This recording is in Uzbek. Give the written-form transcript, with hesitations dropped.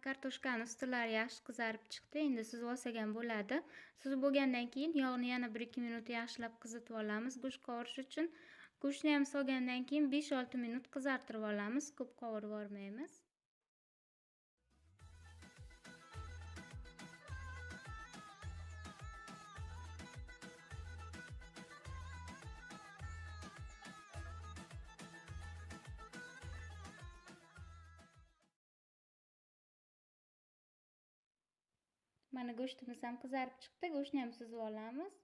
kartoshkani ustilari yaxshi qizarib chiqdi. Endi suzib olsak ham bo'ladi. Suzib bo'lgandan keyin yog'ni yana 1-2 minut yaxshilab qizitib olamiz. Go'sht qovurish uchun go'shtni ham solgandan keyin 5-6 minut qizartirib olamiz. Ko'p qovurib olmaymiz. Mana go'shtimiz ham qizarib chiqdi. Go'shtni ham suzib olamiz.